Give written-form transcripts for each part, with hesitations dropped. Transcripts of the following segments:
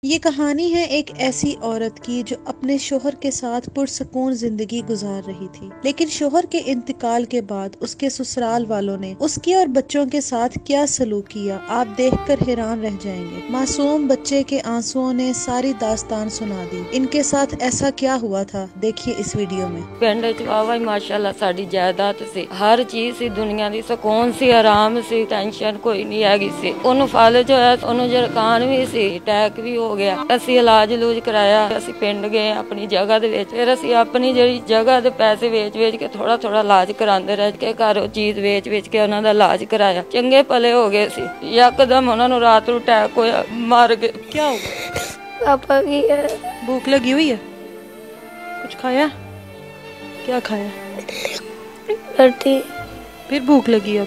ये कहानी है एक ऐसी औरत की जो अपने शोहर के साथ पुरसकून जिंदगी गुजार रही थी, लेकिन शोहर के इंतकाल के बाद उसके ससुराल वालों ने उसके और बच्चों के साथ क्या सलूक किया, आप देखकर हैरान रह जाएंगे। मासूम बच्चे के आंसुओं ने सारी दास्तान सुना दी। इनके साथ ऐसा क्या हुआ था, देखिए इस वीडियो में। पिंड च वाह माशाअल्लाह साडी जायदाद सी, हर चीज सी, दुनिया दी सुकून सी, आराम सी, टेंशन कोई नहीं हैगी सी। ओनू फालज होया, ओनू जरकान भी सी, अटैक भी हो गया। असी इलाज लूज कराया, असी पिंड गए अपनी जगह दे विच, फिर असी अपनी जिहड़ी जगह दे पैसे वेच वेच के थोड़ा थोड़ा इलाज करांदे रह के घरों चीज वेच वेच के उन्हां दा इलाज कराया। चंगे भले हो गए सी। यकदम उन्हां नूं रात नूं अटैक होया, मर गए। क्या हो गया? पापा की है। भूख लगी हुई है? कुछ खाया? क्या खाया? रोटी। फिर भूख लगी?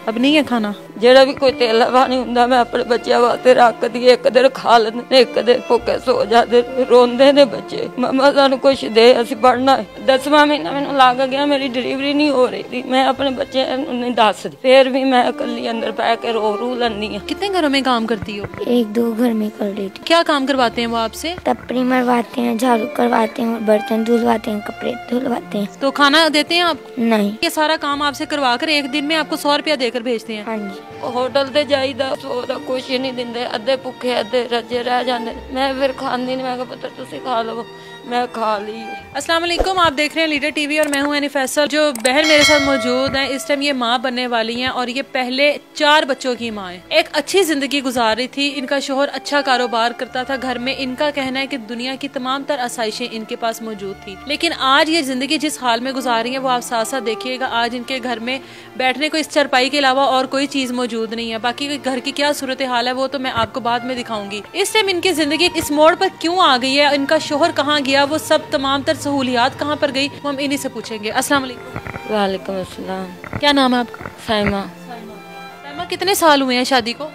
अब नहीं है खाना? ਜਿਹੜਾ ਵੀ ਕੋਈ ਤੇਲਾ ਪਾਣੀ ਹੁੰਦਾ ਮੈਂ ਆਪਣੇ ਬੱਚਿਆਂ ਵਾਸਤੇ ਰੱਖਦੀ। ਇੱਕ ਦਿਨ ਖਾ ਲੈਂਦੇ ਨੇ, ਇੱਕ ਦਿਨ ਭੁੱਖੇ ਸੋ ਜਾਂਦੇ, ਰੋਂਦੇ ਨੇ ਬੱਚੇ, ਮਮਾ ਸਾਨੂੰ ਕੁਛ ਦੇ, ਅਸੀਂ ਪੜ੍ਹਨਾ ਹੈ। 10ਵਾਂ ਮਹੀਨਾ ਮੈਨੂੰ ਲੱਗ ਗਿਆ, ਮੇਰੀ ਡਿਲੀਵਰੀ ਨਹੀਂ ਹੋ ਰਹੀ थी। मैं अपने बच्चे नहीं दसदी, फिर भी मैं अकेली अंदर बह के रो लैंदी हूँ। कितने घरों में काम करती हो? एक दो घर में कर लेती। क्या काम करवाते हैं वो आपसे? टपरी मरवाते हैं, झाड़ू करवाते हैं, बर्तन धुलवाते हैं, कपड़े धुलवाते हैं। तो खाना देते हैं आप? नहीं। ये सारा काम आपसे करवा कर एक दिन में आपको 100 रुपया देकर भेजते हैं? हाँ जी। होटल ते जाईदा, सोदा कुछ नहीं दिंदे, अद्धे भुखे अद्धे रजे रह जाते। मैं फिर खांदी नहीं, मैं कहा पुत्र तुसी खा लो, मैं खा ली। अस्सलाम वालेकुम, आप देख रहे हैं लीडर टीवी और मैं हूं एनी फैसल। जो बहन मेरे साथ मौजूद हैं, इस टाइम ये माँ बनने वाली हैं और ये पहले 4 बच्चों की माँ है। एक अच्छी जिंदगी गुजार रही थी, इनका शोहर अच्छा कारोबार करता था घर में। इनका कहना है कि दुनिया की तमाम तर आसाइशें इनके पास मौजूद थी, लेकिन आज ये जिंदगी जिस हाल में गुजार रही है वो आप साथ साथ देखिएगा। आज इनके घर में बैठने को इस चारपाई के अलावा और कोई चीज मौजूद नहीं है। बाकी घर की क्या सूरत हाल है वो तो मैं आपको बाद में दिखाऊंगी। इस टाइम इनकी जिंदगी इस मोड़ पर क्यों आ गई है, इनका शोहर कहाँ गया, वो सब तमाम तर सहूलियात कहाँ पर गई, वो हम इन्हीं से पूछेंगे। अस्सलाम वालेकुम। वालेकुम अस्सलाम। क्या नाम है आपका? साइमा। साइमा, कितने साल हुए हैं शादी को?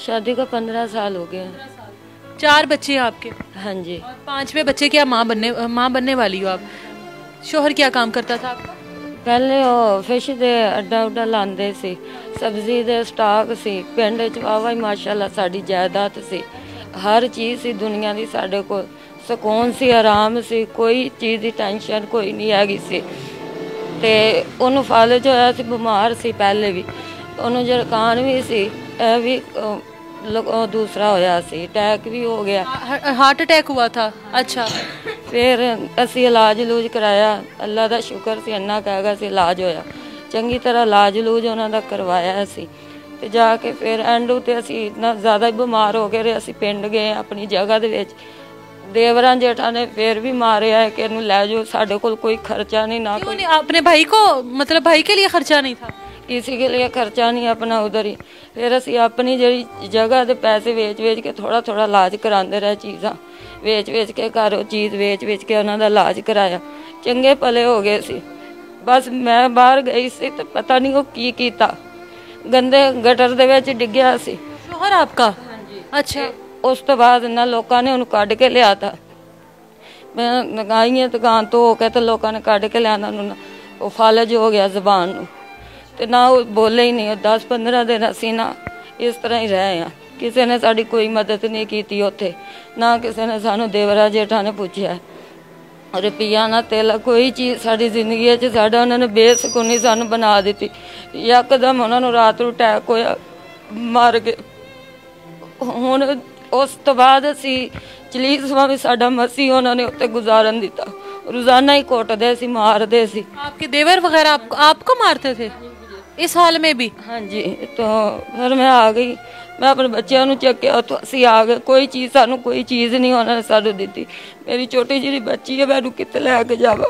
शादी को 15 साल हो गए। 4 बच्चे हैं आपके? हाँ जी। 5वें बच्चे की आप माँ बनने वाली हो आप। शोहर क्या काम करता था आपका? पहले वो फिश दे अड्डा उड्डा लांदे सी, सब्जी दे स्टाक सी। पिंड च वाह माशाअल्लाह साडी जायदाद सी, हर चीज सी, दुनिया दी साडे कोल सुकून सी, आराम सी, कोई चीज़ की टेंशन कोई नहीं हैगी सी। ते ओनू फालज होया सी, बीमार सी पहले भी, ओनू जरकान भी सी, भी दूसरा होया सी, अटैक भी हो गया। हार्ट अटैक हुआ था? अच्छा। फिर असी इलाज लूज कराया, अल्लाह का शुक्र सी, इन्ना कह सी इलाज होया, चंगी तरह इलाज लूज उन्हां दा करवाया असी। ते जाके फिर एंड उते असी इन्ना ज़्यादा बीमार हो गए, असी पिंड गए अपनी जगह दे विच। देवरां जेठा ने फिर भी मारिया है कि इन्हू लै जाओ, साडे कोल कोई खर्चा नहीं, ना कोई। अपने भाई को, मतलब भाई के लिए खर्चा नहीं था? किसी के लिए खर्चा नहीं, अपना उधर ही। फिर असी अपनी जी जगह के पैसे वेच वेच के थोड़ा थोड़ा इलाज करांदे रहे, चीज़ां वेच वेच के, घरों चीज़ वेच वेच के उन्हां दा इलाज कराया। चंगे भले हो गए सी। बस मैं बाहर गई सी तो पता नहीं वो की कीता, गंदे गटर दे विच डिग्गिया सी। शोहर आपका? अच्छा। उस तो बाद इन्होंने लोगों ने उन्हें कढ़ के लिया था। मैं आई है दुकान तो होके, तो लोगों ने कढ़ के लिया, वो फालज हो गया जबान नूं, ते ना वो बोले ही नहीं। 10-15 दिन असी ना इस तरह ही रहे हैं, किसी ने साड़ी कोई मदद नहीं की उत्थे, ना किसी ने सानू देवरा जेठा ने पूछा रुपया ना तेला, कोई चीज़ साड़ी जिंदगी च साडा उन्होंने बेसकूनी सानू बना दी। यकदम उन्होंने रात नूं अटैक होया, मर गए। हुण उस तो बाद असी चलीसवा भी साडा मसी उन्होंने उत्ते गुजारन दिता, रोजाना ही कुटदे सी, मारदे सी। आपके देवर वगैरह आपको मारते थे इस हाल में भी? हाँ जी। तो फिर मैं आ गई, मैं अपने बच्चों को चक्या तो असी आ गए। कोई चीज़ सानू कोई चीज़ नहीं उन्होंने सानू दी। मेरी छोटी जी बच्ची है, मैं कितने लैके जावा,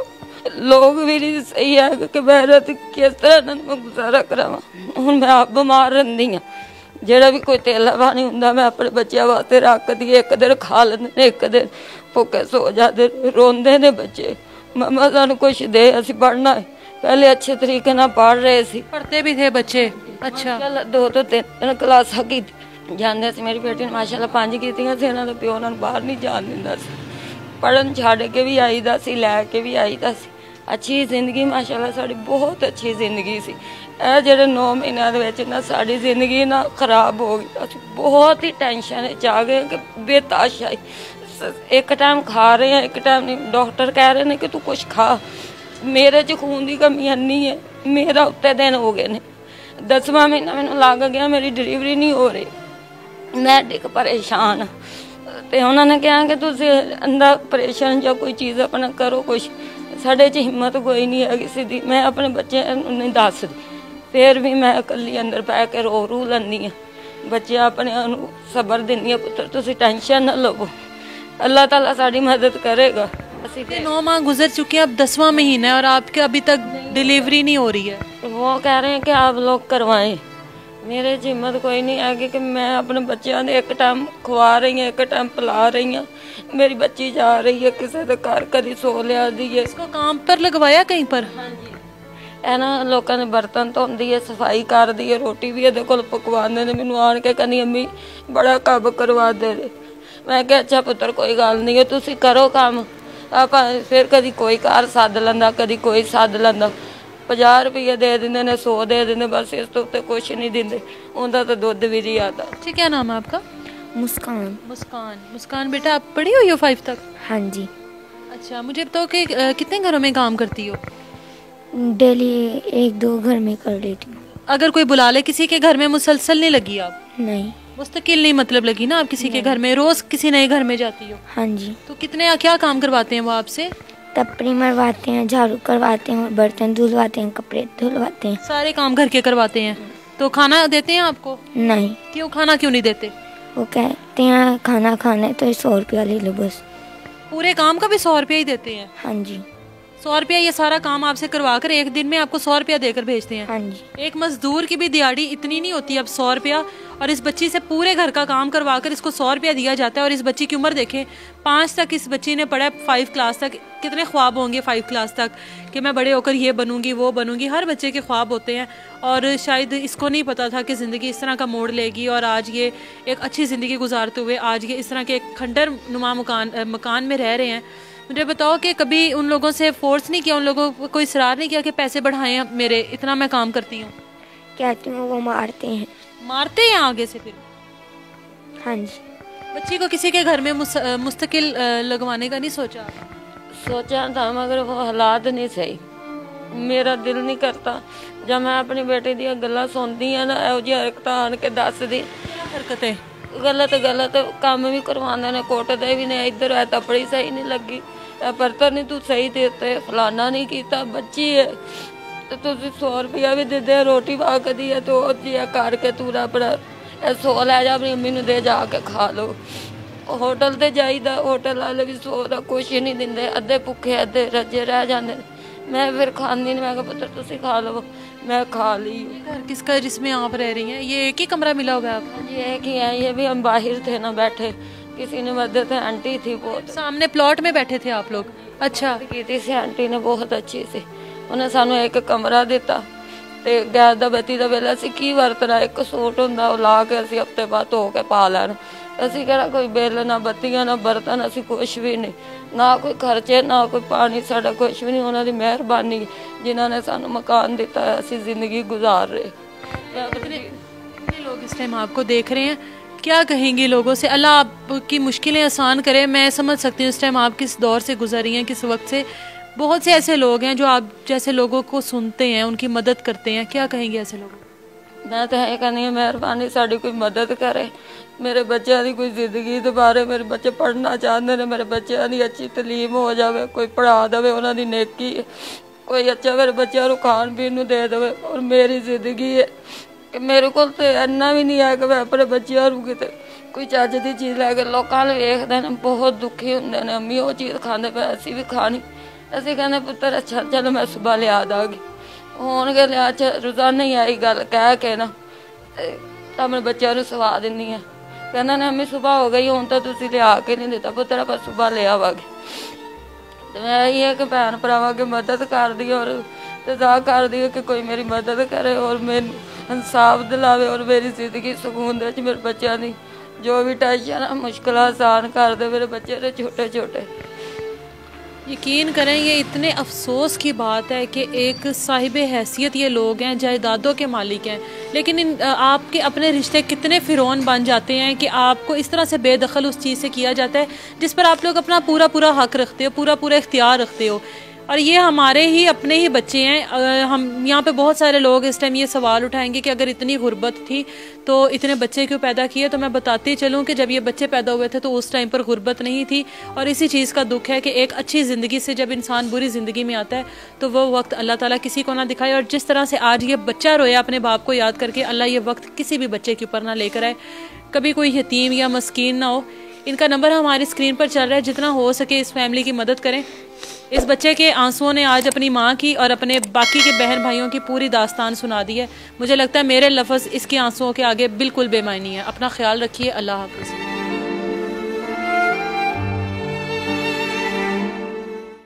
लोग भी नहीं सही है कि मैं किस तरह मैं गुजारा करावा। हुण मैं आप बीमार रही हाँ, ਜਿਹੜਾ भी कोई तेला पानी हुंदा मैं अपने बच्चों वास्ते रखदी। एक दिन खा लेंदे ने, एक दिन भुखे सो जाते, रोंदे ने बच्चे, मम्मा सानू कुछ दे, असी पढ़ना है। पहले अच्छे तरीके नाल पढ़ रहे सी, पढ़ते भी थे बच्चे? अच्छा। 2 तो 3 क्लासां की जांदे सी। मेरी बेटी ने माशाअल्लाह 5 कीतियां सी, इन्हां दा प्यो उन्हां नूं बाहर नहीं जाण दिंदा सी। पढ़न छड्ड के भी आईदा सी, लैके भी आईदा सी, अच्छी जिंदगी माशाल्लाह साड़ी बहुत अच्छी जिंदगी सी। ਇਹ ਜਿਹੜੇ 9 ਮਹੀਨਿਆਂ ਦੇ ਵਿੱਚ ਨਾ ਸਾਡੀ ਜ਼ਿੰਦਗੀ ਨਾ ਖਰਾਬ ਹੋ ਗਈ। ਅਸੀਂ ਬਹੁਤ ਹੀ ਟੈਨਸ਼ਨ ਚ ਆ ਗਏ ਕਿ ਬੇਤਾਸ਼ਾਈ ਇੱਕ ਟਾਈਮ ਖਾ ਰਹੇ ਹਾਂ, ਇੱਕ ਟਾਈਮ ਨਹੀਂ। ਡਾਕਟਰ ਕਹਿ ਰਹੇ ਨੇ ਕਿ ਤੂੰ ਕੁਛ ਖਾ। ਮੇਰੇ 'ਚ ਖੂਨ ਦੀ ਕਮੀ ਇੰਨੀ ਹੈ, ਮੇਰਾ ਉੱਤੇ ਦਿਨ ਹੋ ਗਏ ਨੇ। 10ਵਾਂ ਮਹੀਨਾ ਮੈਨੂੰ ਲੱਗ ਗਿਆ, ਮੇਰੀ ਡਿਲੀਵਰੀ ਨਹੀਂ ਹੋ ਰਹੀ। ਮੈਂ ਡਿੱਗ ਪਰੇਸ਼ਾਨ ਤੇ ਉਹਨਾਂ ਨੇ ਕਿਹਾ ਕਿ ਤੁਸੀਂ ਅੰਦਰ ਆਪਰੇਸ਼ਨ ਜਾਂ ਕੋਈ ਚੀਜ਼ ਆਪਣਾ ਕਰੋ ਕੁਛ। ਸਾਡੇ 'ਚ ਹਿੰਮਤ ਕੋਈ ਨਹੀਂ ਹੈ ਕਿਸੇ ਦੀ। ਮੈਂ ਆਪਣੇ ਬੱਚਿਆਂ ਨੂੰ ਨਹੀਂ ਦੱਸਦੀ, ਫਿਰ ਵੀ ਮੈਂ ਇਕੱਲੀ ਅੰਦਰ ਪੈ ਕੇ ਰੂ ਲੈਂਦੀ ਹਾਂ। ਬੱਚੇ ਆਪਣਿਆਂ ਨੂੰ ਸਬਰ ਦਿੰਦੀ ਹਾਂ, ਪੁੱਤਰ ਤੁਸੀਂ ਟੈਨਸ਼ਨ ਨਾ ਲਵੋ, अल्लाह ताला साड़ी मदद करेगा। 9 माह गुजर चुके हैं, अब 10वां महीना है और आपके अभी तक डिलीवरी नहीं हो रही है। वो कह रहे हैं कि आप लोग करवाएं। मेरे च हिम्मत कोई नहीं है कि मैं अपने बच्चों ने एक टाइम खवा रही हूँ, एक टाइम पिला रही हूँ। मेरी बच्ची जा रही है किसी के घर, कभी सो लिया दी है। इसको काम पर लगवाया कहीं पर? हाँ जी, ना लोगों ने बर्तन धोंदी है, सफाई कर दी है, रोटी भी ये कोल पकवाने ने। मैनू आन के कहनी अम्मी बड़ा काम करवा दे। मैं क्या अच्छा पुत्र कोई गल नहीं है, तुसी करो काम। आप फिर कभी कोई घर सद लेंदा, कभी कोई सद लेंदा। 50 रुपये दे देंगे ने, 100 दे देंगे, बस इस तो उत्ते कुछ नहीं देंगे। उनका तो दुध भी नहीं आता। अच्छा, क्या नाम है आपका? मुस्कान। मुस्कान। मुस्कान बेटा, आप पढ़ी हुई हो 5 तक? हाँ जी। अच्छा, मुझे बताओ कि कितने घरों में काम करती हो? डेली 1-2 घर में कर लेती हूँ। अगर कोई बुला ले किसी के घर में, मुसलसल नहीं लगी आप? नहीं। मुस्तकिल नहीं मतलब लगी ना आप किसी के घर में? रोज किसी नए घर में जाती हो? हाँ जी। तो कितने क्या काम करवाते हैं वो आपसे? टपरी मरवाते हैं, झाड़ू करवाते हैं, बर्तन धुलवाते हैं, कपड़े धुलवाते हैं। सारे काम घर के करवाते हैं। तो खाना देते हैं आपको? नहीं। क्यों, खाना क्यों नहीं देते? वो कहते हैं खाना खाना है तो 100 रुपया ले लो बस। पूरे काम का भी 100 रुपया ही देते हैं? हाँ जी। 100 रुपया ये सारा काम आपसे करवा कर एक दिन में आपको 100 रुपया देकर भेजते हैं? हाँ जी। एक मजदूर की भी दिहाड़ी इतनी नहीं होती अब 100 रुपया, और इस बच्ची से पूरे घर का काम करवा कर इसको 100 रुपया दिया जाता है। और इस बच्ची की उम्र देखें, 5 तक इस बच्ची ने पढ़ा, 5 क्लास तक। कितने ख्वाब होंगे 5 क्लास तक कि मैं बड़े होकर ये बनूंगी वो बनूंगी। हर बच्चे के ख्वाब होते हैं, और शायद इसको नहीं पता था कि ज़िंदगी इस तरह का मोड़ लेगी। और आज ये एक अच्छी ज़िंदगी गुजारते हुए आज ये इस तरह के एक खंडर नुमा मकान में रह रहे हैं। मुझे बताओ कि कभी उन लोगों से फोर्स नहीं किया, उन लोगों को कोई इसरार नहीं किया कि पैसे बढ़ाएं मेरे, इतना मैं काम करती हूँ? कहती हूँ, वो मारते हैं। मारते हैं आगे से फिर? हाँ जी। बच्ची को किसी के घर में मुस्तकिल लगवाने का नहीं सोचा? सोचा था, मगर वो हालात नहीं सही। मेरा दिल नहीं करता जब मैं अपनी बेटी दी गल्लां सुनदी हां ना, एहो जी हरकत आन के दसदी। हरकतें गलत गलत काम भी करवाने ने, कोटदे भी ने। इधर है तपड़ी सही नहीं लगी, बर्तन नहीं तू सही देते, फलाना नहीं किया। बच्ची है तो तुम 100 रुपया भी दे दे, रोटी पक दी है तो जी करके तू अपना 100 लै जा, अपनी अम्मी दे जाके खा लो। होटल ते जाईदा, होटल वाले भी 100 का कुछ नहीं देंगे, अद्धे भुखे अद्धे रजे रह जाते। मैं फिर खानी नहीं, मैं कहा पुत्र तुसी खा लो, मैं खा ली। घर किसका जिसमें आप रह रही हैं? ये एक ही कमरा मिला हुआ है आपको? जी एक ही है, ये भी हम बाहर थे ना बैठे, किसी ने मदद है, आंटी थी बहुत सामने प्लॉट में बैठे थे आप लोग? अच्छा, की थी सी आंटी ने बहुत अच्छी सी। उन्हें सानू एक कमरा दिता ते गैस दा बत्ती दा बिल असीं की वरतना, एक सूट हुंदा वो ला के असीं हफ्ते बाद धो के पा लैना। असीं किहड़ा कोई बिल ना बत्तियां ना बर्तन, असीं कुछ भी नहीं, ना कोई खर्चे ना कोई पानी, साडा कुछ भी नहीं। उन्हां दी मेहरबानी जिन्हां ने सानू मकान दिता है, असीं जिंदगी गुजार रहे। कितने लोग इस टाइम आपको देख रहे हैं, क्या कहेंगे लोगों से? अल्लाह आपकी मुश्किलें आसान करे। मैं समझ सकती हूँ इस टाइम आप किस दौर से गुजर रही हैं, किस वक्त से। बहुत से ऐसे लोग हैं जो आप जैसे लोगों को सुनते हैं, उनकी मदद करते हैं, क्या कहेंगे ऐसे लोगों? मैं तो यह कहनी मेहरबानी साड़ी कोई मदद करे, मेरे बच्चों की कोई जिंदगी दोबारे, मेरे बच्चे पढ़ना चाहते हैं, मेरे बच्चों की अच्छी तलीम हो जाए, कोई पढ़ा दे, उन्होंने नेकी है, कोई अच्छा मेरे बच्चों को खान पीन दे दे। और मेरी जिंदगी है कि मेरे को तो इन्ना भी नहीं है कि मैं अपने बच्चों को कितने कोई चज की चीज़ लैके लोगों वेखते हैं बहुत दुखी होंगे ने, अम्मी वो चीज़ खाते पे असी भी खानी। असी कहने पुत्र अच्छा चलो मैं सुबह लिया दागी, हो गए लिया अच्छा रोजाना ही आई गल कह के ना अपने बच्चों को सवा दिनी है। कहना ने अम्मी सुबह हो गई, हूँ तो तुम लिया के नहीं दिता पुत्र, आप सुबह ले आवागे। तो मैं यही है कि भैन भरावां की मदद कर दी और दुआ कर दी कि कोई मेरी मदद करे और मैनू इंसाफ दिलावे और मेरी जिंदगी सुकून दे, मेरे बच्चों की जो भी टेंशन है मुश्किल आसान कर दे मेरे बच्चे ने छोटे छोटे। यकीन करें ये इतने अफसोस की बात है कि एक साहिब हैसियत ये लोग हैं, जायदादों के मालिक हैं, लेकिन आपके अपने रिश्ते कितने फिरौन बन जाते हैं कि आपको इस तरह से बेदखल उस चीज़ से किया जाता है जिस पर आप लोग अपना पूरा पूरा हक रखते हो, पूरा पूरा इख्तियार रखते हो। और ये हमारे ही अपने ही बच्चे हैं। हम यहाँ पे बहुत सारे लोग इस टाइम ये सवाल उठाएंगे कि अगर इतनी गुर्बत थी तो इतने बच्चे क्यों पैदा किए। तो मैं बताती चलूँ कि जब ये बच्चे पैदा हुए थे तो उस टाइम पर गुर्बत नहीं थी, और इसी चीज़ का दुख है कि एक अच्छी ज़िंदगी से जब इंसान बुरी ज़िंदगी में आता है तो वो वक्त अल्लाह ताला किसी को ना दिखाए। और जिस तरह से आज ये बच्चा रोया अपने बाप को याद करके, अल्लाह ये वक्त किसी भी बच्चे के ऊपर ना लेकर आए, कभी कोई यतीम या मस्कीन ना हो। इनका नंबर हमारी स्क्रीन पर चल रहा है, जितना हो सके इस फैमिली की मदद करें। इस बच्चे के आंसुओं ने आज अपनी माँ की और अपने बाकी के बहन भाइयों की पूरी दास्तान सुना दी है। मुझे लगता है मेरे लफ्ज़ इसके आंसुओं के आगे बिल्कुल बेमानी है। अपना ख्याल रखिए। अल्लाह हाफ़िज़।